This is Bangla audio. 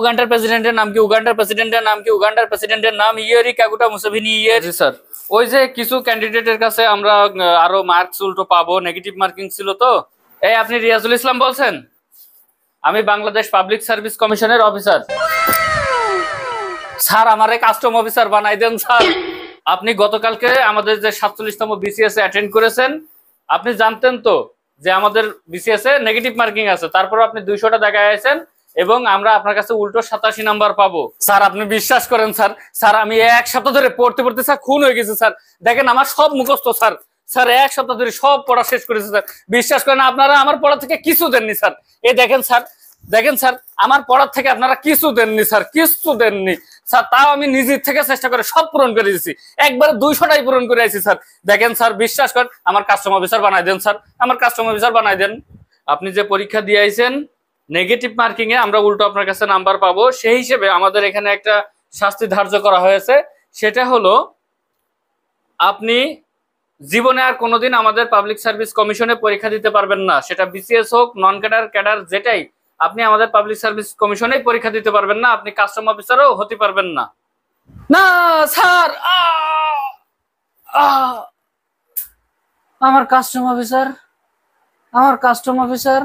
উগান্ডার প্রেসিডেন্টের নাম কি? উগান্ডার প্রেসিডেন্টের নাম কি? উগান্ডার প্রেসিডেন্টের নাম Yoweri Kaguta Museveni. Yoweri sir. ওই যে কিছু ক্যান্ডিডেটের কাছে আমরা আরো মার্কস উল্টো পাবো, নেগেটিভ মার্কিং ছিল তো। এই আপনি রিয়াজুল ইসলাম বলছেন? আমি বাংলাদেশ পাবলিক সার্ভিস কমিশনের অফিসার। স্যার আমারে কাস্টম অফিসার বানাই দেন স্যার। আপনি গতকালকে আমাদের যে 47তম বিসিএস এ অ্যাটেন্ড করেছেন, আপনি জানতেন তো যে আমাদের বিসিএস এ নেগেটিভ মার্কিং আছে, তারপর আপনি 200টা দেখায় আছেন এবং আমরা আপনার কাছে উল্টো 87 নাম্বার পাবো। স্যার আপনি বিশ্বাস করেন স্যার, স্যার আমি এক সপ্তাহ ধরে পড়তে পড়তে স্যার খুন হয়ে গেছি স্যার। দেখেন আমার সব মুখস্থ স্যার। স্যার এক সপ্তাহ ধরে সব পড়া শেষ করেছি স্যার। বিশ্বাস করেন আপনারা আমার পড়া থেকে কিছু দেননি স্যার। এই দেখেন স্যার, দেখেন স্যার আমার পড়ার থেকে আপনারা কিছু দেননি স্যার, কিছু দেননি স্যার। তাও আমি নিজের থেকে চেষ্টা করে সব পূরণ করে দিয়েছি, একবারে 200টাই পূরণ করে আইছি স্যার। দেখেন স্যার বিশ্বাস করেন, আমার কাস্টম অফিসার বানাই দেন স্যার, আমার কাস্টম অফিসার বানাই দেন। আপনি যে পরীক্ষা দিয়ে আইছেন নেগেটিভ মার্কিং এ আমরা উল্টো আপনার কাছে নাম্বার পাবো, সেই হিসেবে আমাদের এখানে একটা শাস্তি ধার্য করা হয়েছে। সেটা হলো আপনি জীবনে আর কোনোদিন আমাদের পাবলিক সার্ভিস কমিশনে পরীক্ষা দিতে পারবেন না, সেটা বিসিএস হোক, নন ক্যাডার, ক্যাডার যেটাই, আপনি আমাদের পাবলিক সার্ভিস কমিশনেই পরীক্ষা দিতে পারবেন না, আপনি কাস্টম অফিসারও হতে পারবেন না। না স্যার, আমার কাস্টম অফিসার, আমার কাস্টম অফিসার